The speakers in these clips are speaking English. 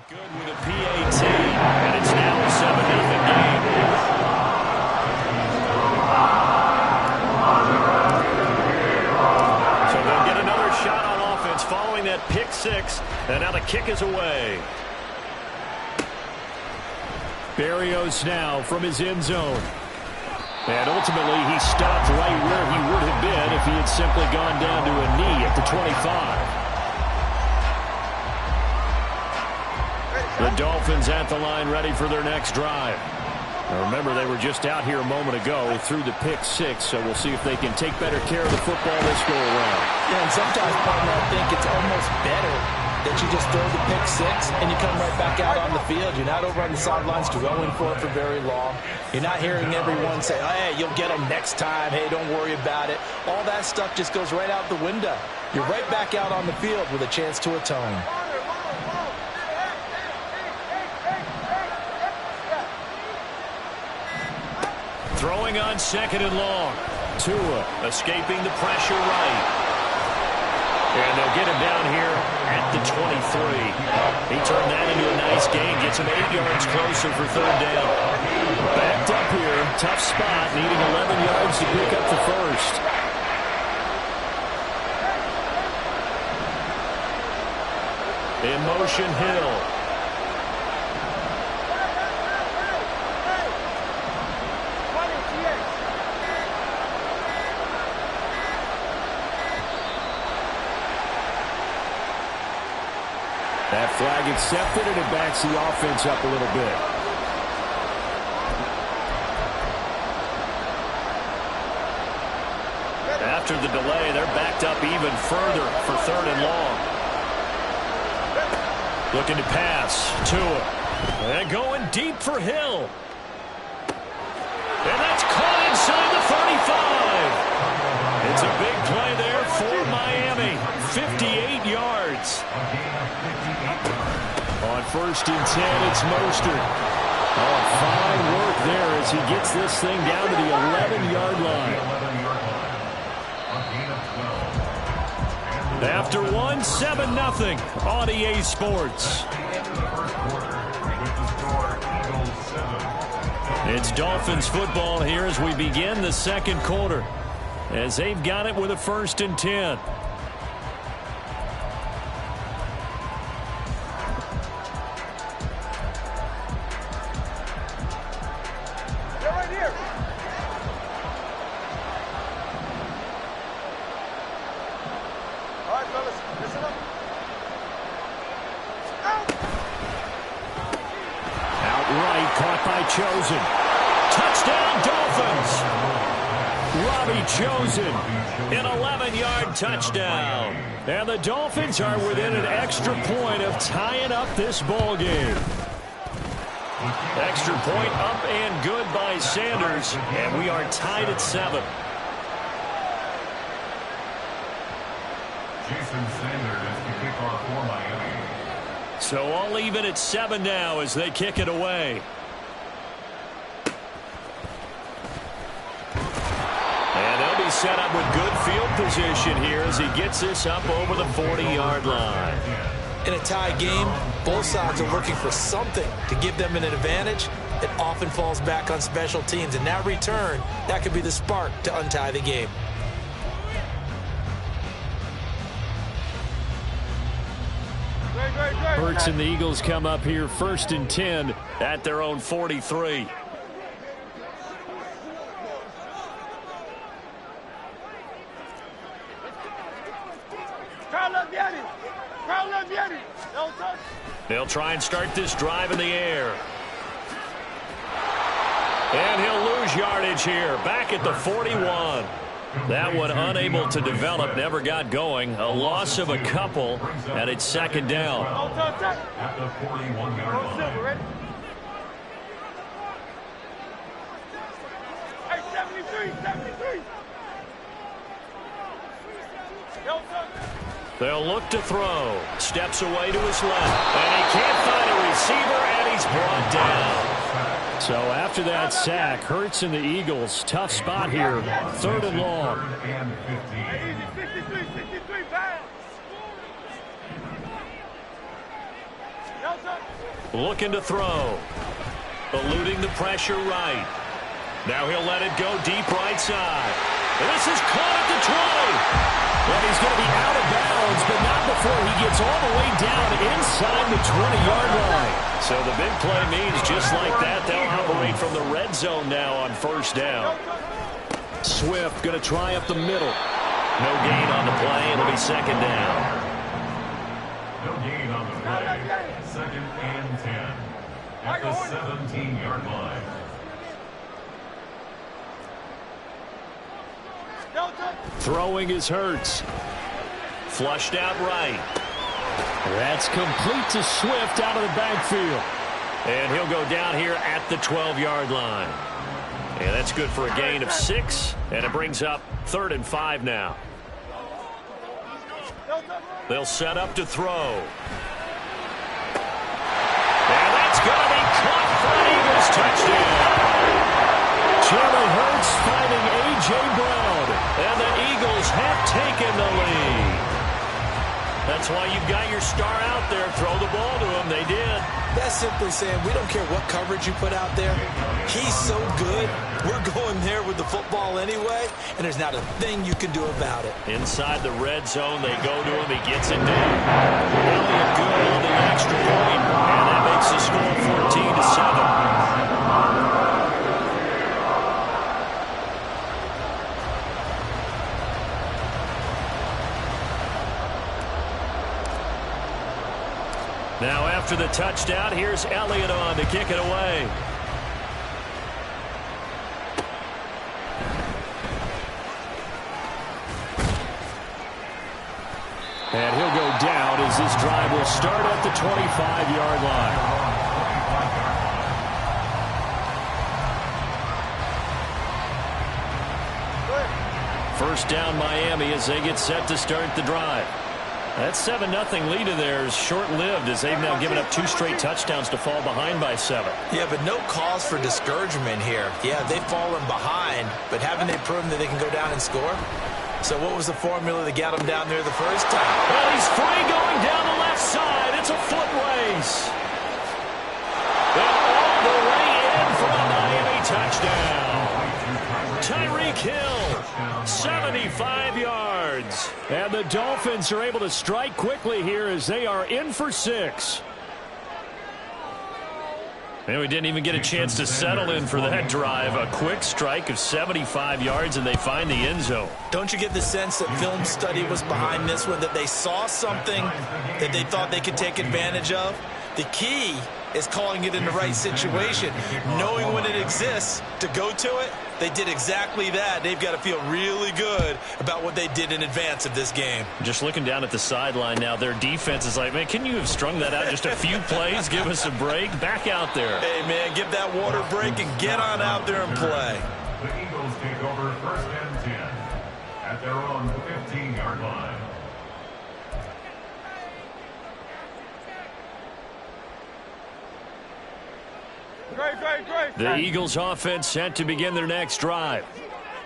Good with a PAT, and it's now a 7-0 game. So they'll get another shot on offense following that pick six, and now the kick is away. Berrios now from his end zone. And ultimately, he stopped right where he would have been if he had simply gone down to a knee at the 25. The Dolphins at the line ready for their next drive. Now remember, they were just out here a moment ago through the pick six, so we'll see if they can take better care of the football this go around. Yeah, and sometimes, partner, I think it's almost better that you just throw the pick six and you come right back out on the field. You're not over on the sidelines going for it for very long. You're not hearing everyone say, hey, you'll get them next time. Hey, don't worry about it. All that stuff just goes right out the window. You're right back out on the field with a chance to atone. Throwing on second and long. Tua escaping the pressure right. And they'll get him down here at the 23. He turned that into a nice gain. Gets him 8 yards closer for third down. Backed up here. Tough spot. Needing 11 yards to pick up the first. In motion, Hill. That flag accepted, and it backs the offense up a little bit. After the delay, they're backed up even further for third and long. Looking to pass. Tua. And going deep for Hill. And that's caught inside the 35. It's a big play there for Miami. 58 yards. On first and 10, it's Mostert. Oh, fine work there as he gets this thing down to the 11-yard line. After one, 7-0 on EA Sports. It's Dolphins football here as we begin the second quarter, as they've got it with a first and 10. Chosen. Touchdown, Dolphins. Robbie Chosen, an 11-yard touchdown. And the Dolphins are within an extra point of tying up this ball game. Extra point up and good by Sanders, and we are tied at 7. Jason Sanders is the kicker for Miami. So all even at 7 now as they kick it away. Set up with good field position here as he gets this up over the 40-yard line. In a tie game, both sides are looking for something to give them an advantage. It often falls back on special teams. And that return, that could be the spark to untie the game. Hurts and the Eagles come up here first and 10 at their own 43. They'll try and start this drive in the air. And he'll lose yardage here. Back at the 41. That one unable to develop, never got going. A loss of a couple, and it's second down. At the 41-yard line. Hey, 73. They'll look to throw. Steps away to his left. And he can't find a receiver, and he's brought down. So after that sack, Hurts and the Eagles, tough spot here. Third and long. Easy, 63 pounds. Looking to throw. Eluding the pressure right. Now he'll let it go deep right side. This is caught at the 20. And he's going to be out of bounds, but not before he gets all the way down inside the 20-yard line. So the big play means just like that, they'll operate from the red zone now on first down. Swift going to try up the middle. No gain on the play. It'll be second down. No gain on the play. Second and 10 at the 17-yard line. Throwing is Hurts. Flushed out right. That's complete to Swift out of the backfield. And he'll go down here at the 12-yard line. And that's good for a gain of 6. And it brings up 3rd and 5 now. They'll set up to throw. And that's going to be caught for an Eagles touchdown. Jalen Hurts finding A.J. Brown. And the Eagles have taken the lead. That's why you've got your star out there. Throw the ball to him. They did. That's simply saying we don't care what coverage you put out there. He's so good. We're going there with the football anyway, and there's not a thing you can do about it. Inside the red zone, they go to him. He gets it down. Elliott good on the extra point, and that makes the score 14-7. Now after the touchdown, here's Elliott on to kick it away. And he'll go down as this drive will start at the 25-yard line. First down Miami as they get set to start the drive. That 7-0 lead of theirs short-lived as they've now given up 2 straight touchdowns to fall behind by 7. Yeah, but no cause for discouragement here. Yeah, they've fallen behind, but haven't they proven that they can go down and score? So what was the formula that got them down there the first time? Well, he's free going down the left side. It's a foot race. And all the way in for a Miami touchdown. Tyreek Hill, 75 yards. And the Dolphins are able to strike quickly here as they are in for 6. And we didn't even get a chance to settle in for that drive. A quick strike of 75 yards, and they find the end zone. Don't you get the sense that film study was behind this one, that they saw something that they thought they could take advantage of? The key is calling it in the right situation, knowing when it exists to go to it. They did exactly that. They've got to feel really good about what they did in advance of this game. Just looking down at the sideline now, their defense is like, man, can you have strung that out just a few plays? Give us a break. Back out there. Hey, man, give that water break and get on out there and play. The Eagles take over 1st and 10 at their own 15-yard line. The Eagles offense set to begin their next drive.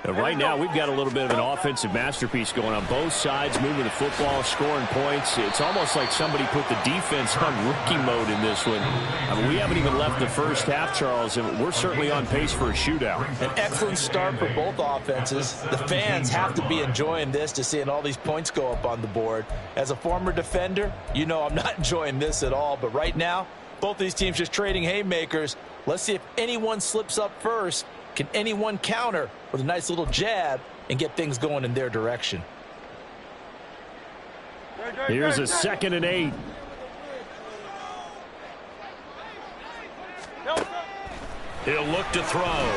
Right now, we've got a little bit of an offensive masterpiece going on both sides, moving the football, scoring points. It's almost like somebody put the defense on rookie mode in this one. I mean, we haven't even left the first half, Charles, and we're certainly on pace for a shootout. An excellent start for both offenses. The fans have to be enjoying this to seeing all these points go up on the board. As a former defender, you know I'm not enjoying this at all, but right now, both these teams just trading haymakers. Let's see if anyone slips up first. Can anyone counter with a nice little jab and get things going in their direction? Here's a 2nd and 8. He'll look to throw.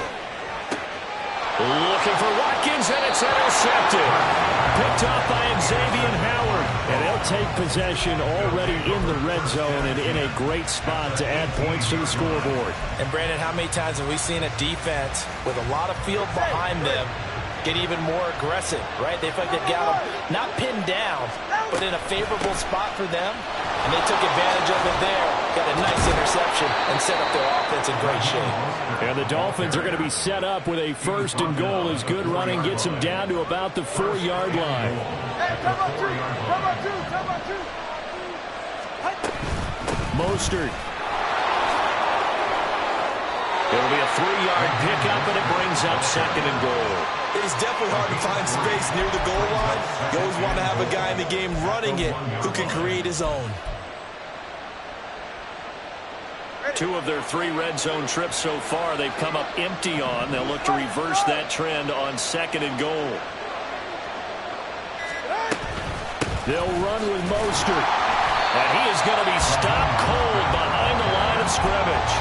Looking for Watkins, and it's intercepted. Picked off by Xavier Howard. And they'll take possession already in the red zone and in a great spot to add points to the scoreboard. And, Brandon, how many times have we seen a defense with a lot of field behind them get even more aggressive, right? They feel like they've got them not pinned down, but in a favorable spot for them, and they took advantage of it there. Got a nice interception and set up their offense in great shape. And the Dolphins are going to be set up with a 1st and goal as good running gets them down to about the 4-yard line. Mostert It'll be a 3-yard pickup, and it brings up 2nd and goal. It's definitely hard to find space near the goal line. You always want to have a guy in the game running it who can create his own. 2 of their 3 red zone trips so far, they've come up empty on. They'll look to reverse that trend on 2nd and goal. They'll run with Mostert. And he is going to be stopped cold behind the line of scrimmage.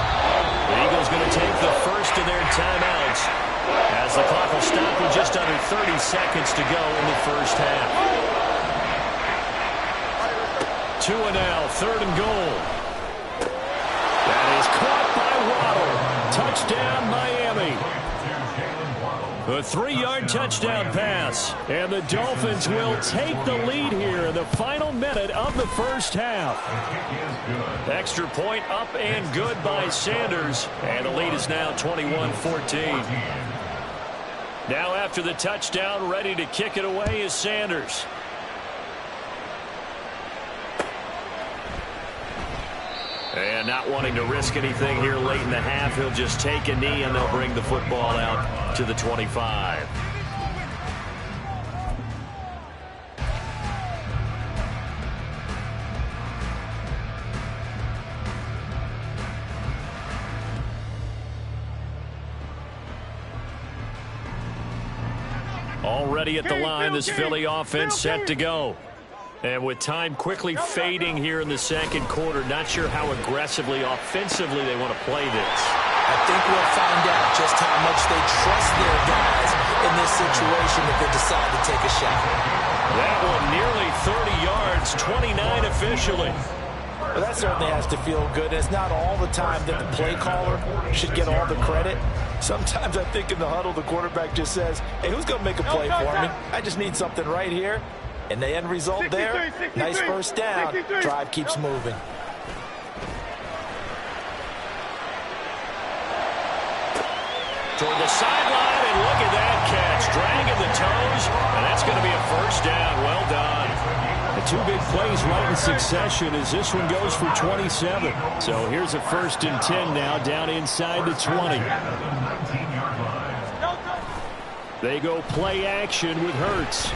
The Eagles going to take the first of their timeouts as the clock will stop with just under 30 seconds to go in the first half. 2 and now, 3rd and goal. That is caught by Waddle. Touchdown, Miami. A 3-yard touchdown pass. And the Dolphins will take the lead here in the final minute of the first half. Extra point up and good by Sanders. And the lead is now 21-14. Now after the touchdown, ready to kick it away is Sanders. And not wanting to risk anything here late in the half, he'll just take a knee and they'll bring the football out to the 25. Already at the line, this Philly offense set to go. And with time quickly fading here in the second quarter, not sure how aggressively, offensively they want to play this. I think we'll find out just how much they trust their guys in this situation if they decide to take a shot. That one nearly 30 yards, 29 officially. Well, that certainly has to feel good. It's not all the time that the play caller should get all the credit. Sometimes I think in the huddle, the quarterback just says, hey, who's going to make a play for me? I just need something right here. And the end result there, nice first down. Drive keeps moving. Toward the sideline, and look at that catch. Dragging the toes, and that's going to be a first down. Well done. The 2 big plays right in succession as this one goes for 27. So here's a 1st and 10 now down inside the 20. They go play action with Hurts.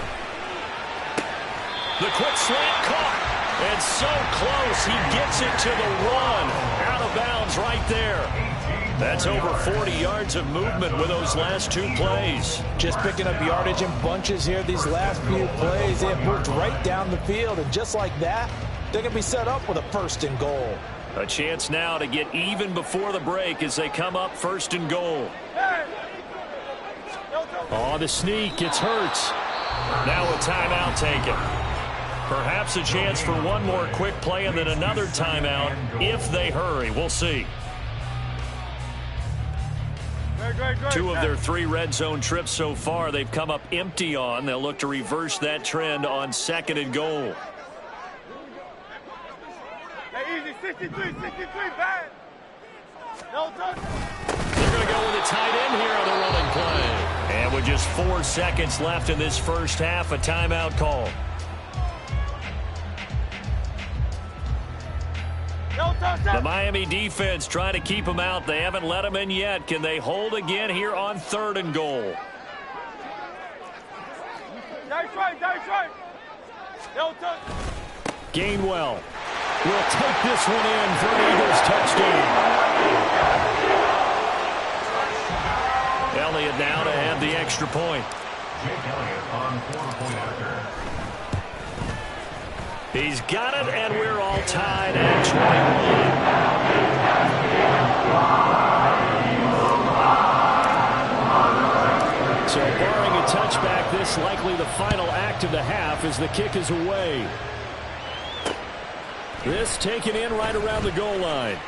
The quick slant caught, and so close, he gets it to the 1. Out of bounds right there. That's over 40 yards of movement with those last 2 plays. Just picking up yardage in bunches here. These last few plays, they have moved right down the field, and just like that, they're going to be set up with a 1st and goal. A chance now to get even before the break as they come up 1st and goal. Oh, the sneak, it's Hurts. Now a timeout taken. Perhaps a chance for one more quick play and then another timeout if they hurry. We'll see. 2 of their 3 red zone trips so far, they've come up empty on. They'll look to reverse that trend on 2nd and goal. Hey, easy, 63, bad. No touch. They're going to go with a tight end here on the running play. And with just 4 seconds left in this first half, a timeout call. The Miami defense trying to keep them out. They haven't let them in yet. Can they hold again here on 3rd and goal? That's right. No touch. Gainwell will take this one in for an Eagles touchdown. Elliott now to have the extra point. Jake Elliott on 4-point after. He's got it, and we're all tied at 21. So barring a touchback, this likely the final act of the half as the kick is away. This taken in right around the goal line.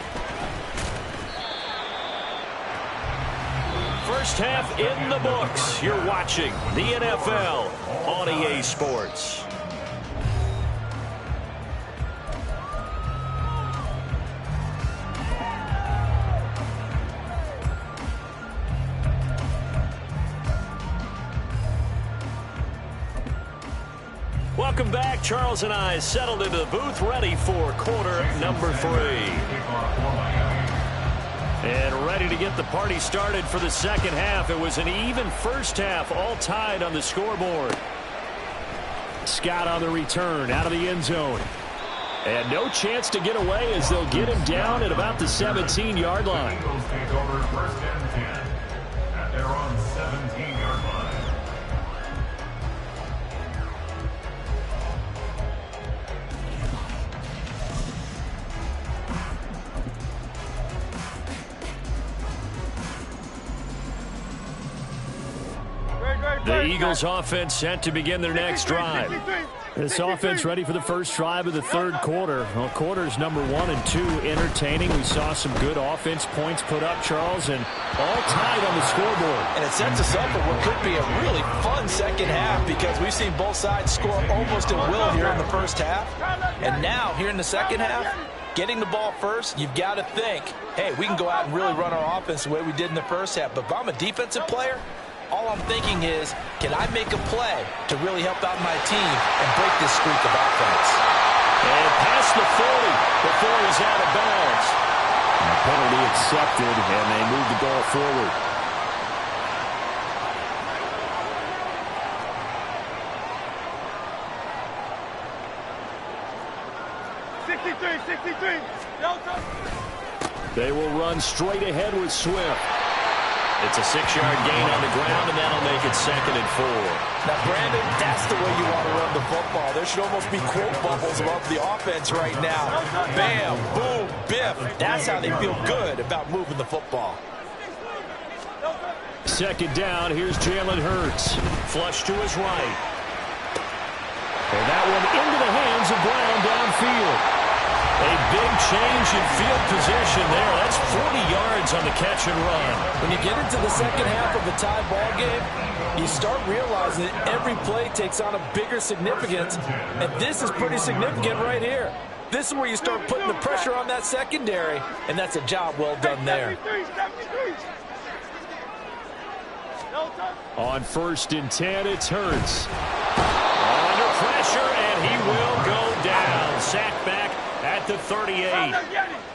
First half in the books. You're watching the NFL on EA Sports. Welcome back. Charles and I settled into the booth ready for quarter number 3. And ready to get the party started for the second half. It was an even first half, all tied on the scoreboard. Scott on the return, out of the end zone. And no chance to get away as they'll get him down at about the 17-yard line. Eagles take over first and 10 at their own 17-yard line. The Eagles offense set to begin their next drive. This offense ready for the first drive of the third quarter. Well, quarters number 1 and 2 entertaining. We saw some good offense points put up, Charles, and all tied on the scoreboard. And it sets us up for what could be a really fun second half because we've seen both sides score almost at will here in the first half. And now, here in the second half, getting the ball first, you've got to think, hey, we can go out and really run our offense the way we did in the first half. But if I'm a defensive player, all I'm thinking is, can I make a play to really help out my team and break this streak of offense? And past the 40 before he's out of bounds. And penalty accepted, and they move the ball forward. They will run straight ahead with Swift. It's a 6-yard gain on the ground, and that'll make it 2nd and 4. Now, Brandon, that's the way you want to run the football. There should almost be quote bubbles above the offense right now. Bam, boom, biff. That's how they feel good about moving the football. 2nd down, here's Jalen Hurts. Flush to his right. And that one into the hands of Brown downfield. A big change in field position there. That's 40 yards on the catch and run. When you get into the second half of a tie ball game, you start realizing that every play takes on a bigger significance, and this is pretty significant right here. This is where you start putting the pressure on that secondary, and that's a job well done there. On 1st and 10, it's Hurts. Under pressure, and he will go down. Sacked back at the 38.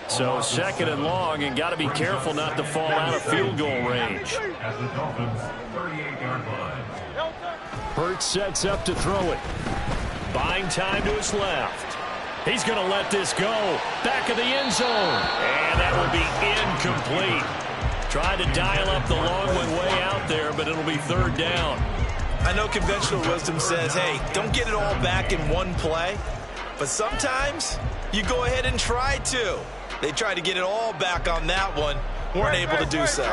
So 2nd and long, and got to be careful not to fall out of field goal range. At the Dolphins' 38-yard line. Hurts sets up to throw it. Buying time to his left. He's going to let this go. Back of the end zone. And that will be incomplete. Tried to dial up the long one way out there, but it'll be 3rd down. I know conventional wisdom says, hey, don't get it all back in one play. But sometimes you go ahead and try to. They tried to get it all back on that one. Weren't able to do so.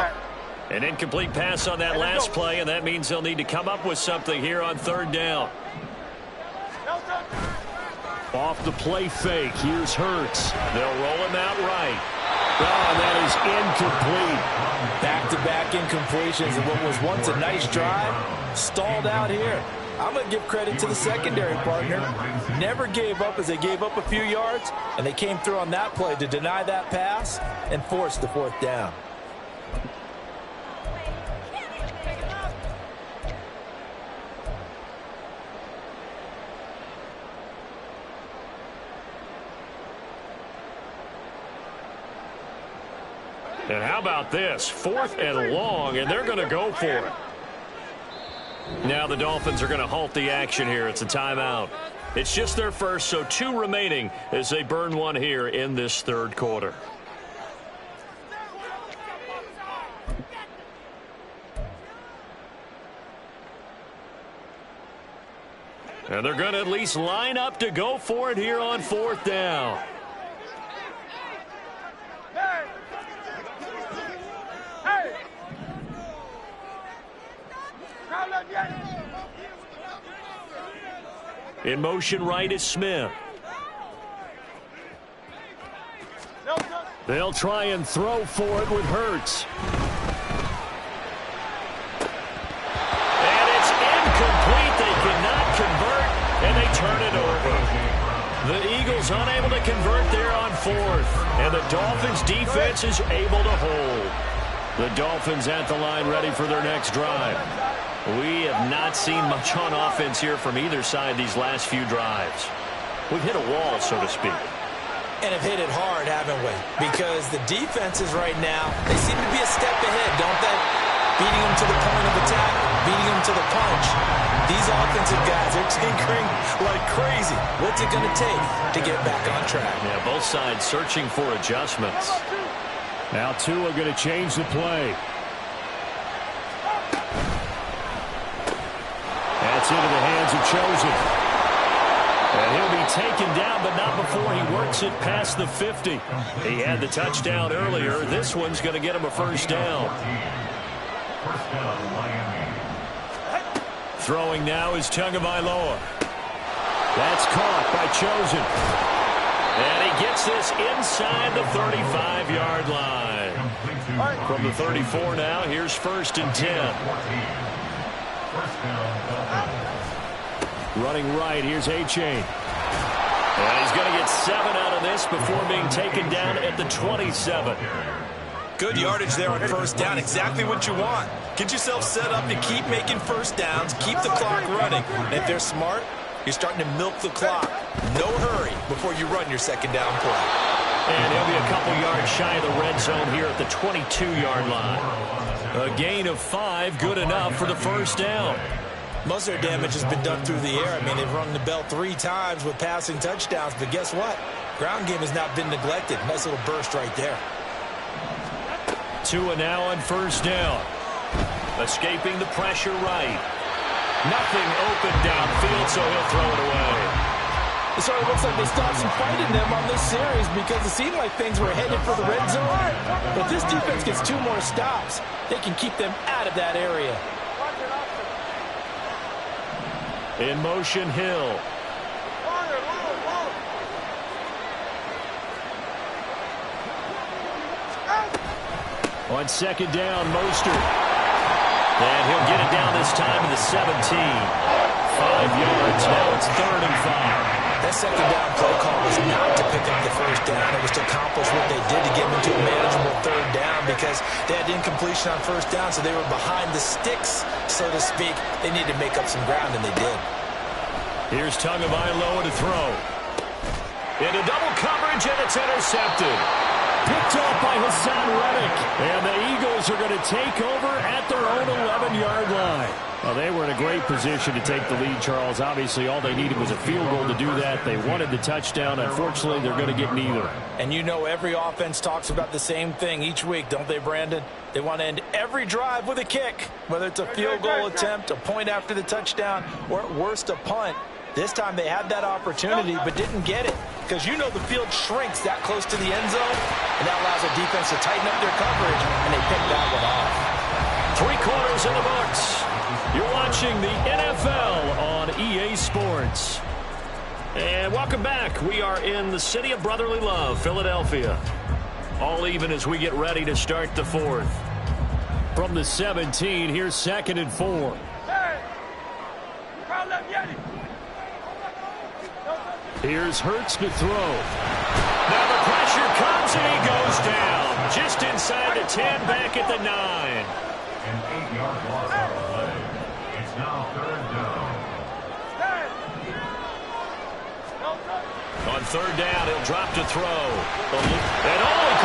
An incomplete pass on that last play, and that means they'll need to come up with something here on 3rd down. Off the play fake, here's Hurts. They'll roll him out right. Oh, and that is incomplete. Back-to-back incompletions, and what was once a nice drive, stalled out here. I'm going to give credit to the secondary partner. Never gave up as they gave up a few yards, and they came through on that play to deny that pass and force the 4th down. And how about this? 4th and long, and they're going to go for it. Now the Dolphins are going to halt the action here. It's a timeout. It's just their first, so 2 remaining as they burn one here in this 3rd quarter. And they're going to at least line up to go for it here on 4th down. In motion right is Smith. They'll try and throw for it with Hurts. And it's incomplete. They cannot convert, and they turn it over. The Eagles unable to convert there on 4th, and the Dolphins defense is able to hold. The Dolphins at the line ready for their next drive. We have not seen much on offense here from either side these last few drives. We've hit a wall, so to speak. And have hit it hard, haven't we? Because the defenses right now, they seem to be a step ahead, don't they? Beating them to the point of attack, beating them to the punch. These offensive guys, they're tinkering like crazy. What's it going to take to get back on track? Yeah, both sides searching for adjustments. Now Tua going to change the play. That's into the hands of Chosen. And he'll be taken down, but not before he works it past the 50. He had the touchdown earlier. This one's going to get him a first down. Throwing now is Tagovailoa. That's caught by Chosen. And he gets this inside the 35-yard line. From the 34 now, here's 1st and 10. Running right, here's A-Chain. And he's going to get 7 out of this before being taken down at the 27. Good yardage there on first down. Exactly what you want. Get yourself set up to keep making first downs, keep the clock running. And if they're smart, you're starting to milk the clock. No hurry before you run your second down play. And he'll be a couple yards shy of the red zone here at the 22-yard line. A gain of 5, good enough for the first down. Most of their damage has been done through the air. I mean, they've rung the bell 3 times with passing touchdowns, but guess what? Ground game has not been neglected. Nice little burst right there. Tua now on first down. Escaping the pressure right. Nothing open downfield, so he'll throw it away. It sort of looks like they stopped some fight in them on this series because it seemed like things were headed for the red zone. But this defense gets 2 more stops, they can keep them out of that area. In motion, Hill. On second down, Mostert. And he'll get it down this time to the 17. 5 yards. Now it's 3rd and 5. That second down play call was not to pick up the first down. It was to accomplish what they did to get them into a manageable 3rd down because they had incompletion on first down, so they were behind the sticks, so to speak. They needed to make up some ground, and they did. Here's Tagovailoa to throw. Into double coverage, and it's intercepted. Picked off by Hassan Reddick. And the Eagles are going to take over at their own 11-yard line. Well, they were in a great position to take the lead, Charles. Obviously, all they needed was a field goal to do that. They wanted the touchdown. Unfortunately, they're going to get neither. And you know every offense talks about the same thing each week, don't they, Brandon? They want to end every drive with a kick, whether it's a field goal attempt, a point after the touchdown, or at worst a punt. This time they had that opportunity but didn't get it because you know the field shrinks that close to the end zone, and that allows the defense to tighten up their coverage, and they picked that one off. 3 quarters in the books. You're watching the NFL on EA Sports. And welcome back. We are in the city of brotherly love, Philadelphia. All even as we get ready to start the 4th. From the 17, here's 2nd and 4. Here's Hurts to throw. Now the pressure comes and he goes down. Just inside the 10, back at the 9. An 8-yard loss on the play. It's now 3rd down. On 3rd down, he'll drop to throw. And he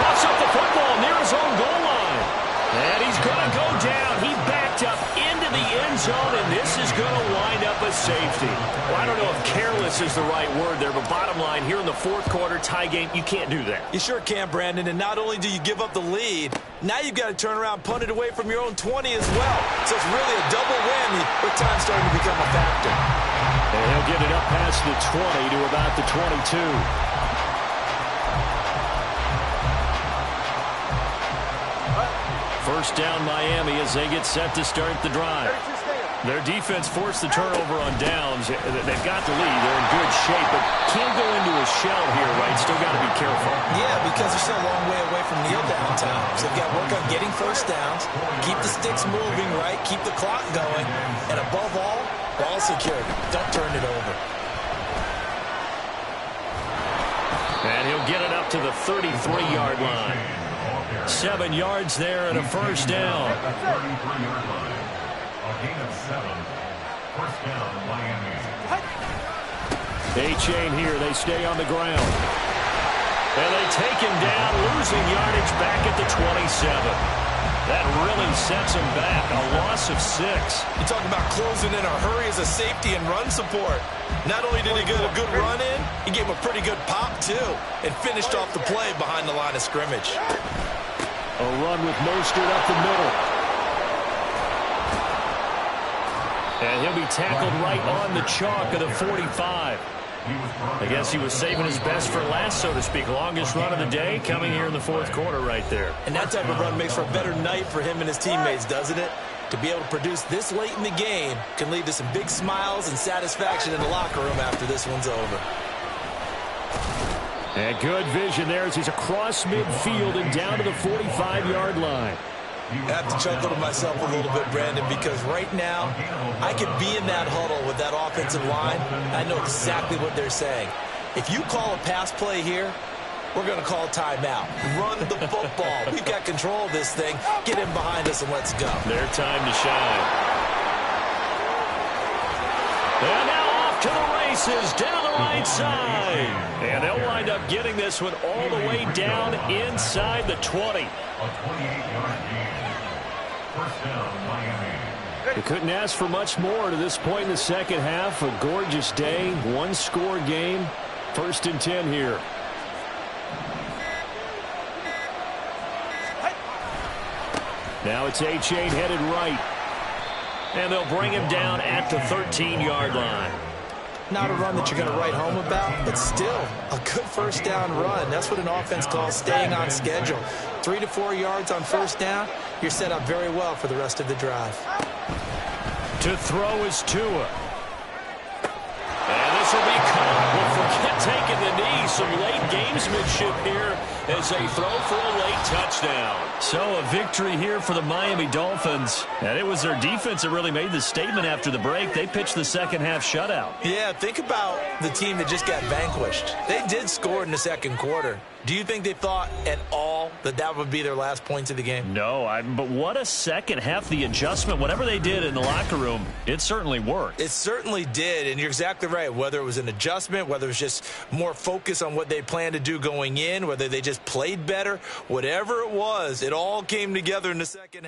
cuts up the football near his own goal line. And he's going to go down. He backed up into the end zone, and this is going to wind up a safety. Well, I don't know if careless is the right word there, but bottom line, here in the 4th quarter, tie game, you can't do that. You sure can, Brandon, and not only do you give up the lead, now you've got to turn around and punt it away from your own 20 as well. So it's really a double whammy with time starting to become a factor. And he'll get it up past the 20 to about the 22. First down Miami as they get set to start the drive. Their defense forced the turnover on downs. They've got the lead. They're in good shape, but can't go into a shell here, right? Still got to be careful. Yeah, because they're still a long way away from kneel down time. So they've got to work on getting first downs, keep the sticks moving, right? Keep the clock going. And above all, ball security. Don't turn it over. And he'll get it up to the 33-yard line. 7 yards there and a first down. 33-yard line. A gain of 7. First down, Miami. A-Chain here. They stay on the ground. And they take him down, losing yardage back at the 27. That really sets him back, a loss of 6. You talk about closing in a hurry as a safety and run support. Not only did he get a good run in, he gave him a pretty good pop, too, and finished off the play behind the line of scrimmage. A run with Mostert up the middle. And he'll be tackled right on the chalk of the 45. I guess he was saving his best for last, so to speak. Longest run of the day coming here in the fourth quarter right there. And that type of run makes for a better night for him and his teammates, doesn't it? To be able to produce this late in the game can lead to some big smiles and satisfaction in the locker room after this one's over. And good vision there as he's across midfield and down to the 45-yard line. I have to chuckle to myself a little bit, Brandon, because right now I could be in that huddle with that offensive line. I know exactly what they're saying. If you call a pass play here, we're going to call timeout. Run the football. We've got control of this thing. Get in behind us and let's go. Their time to shine. And now off to the races, down the right side. And they'll wind up getting this one all the way down inside the 20. A 28-yard gain. First down, Miami. They couldn't ask for much more to this point in the second half. A gorgeous day, one-score game. 1st and 10 here. Now it's H8 headed right. And they'll bring him down at the 13-yard line. Not a run that you're going to write home about, but still a good first down run. That's what an offense calls staying on schedule. 3 to 4 yards on first down, you're set up very well for the rest of the drive. To throw is Tua. And this will be caught. Well, forget taking the knee. Some late gamesmanship here as they throw for a late touchdown. So a victory here for the Miami Dolphins. And it was their defense that really made the statement after the break. They pitched the second half shutout. Yeah, think about the team that just got vanquished. They did score in the second quarter. Do you think they thought at all that that would be their last points of the game? No, but what a second half. The adjustment, whatever they did in the locker room, it certainly worked. It certainly did, and you're exactly right. Whether it was an adjustment, whether it was just more focus on what they planned to do going in, whether they just played better, whatever it was, it all came together in the second half.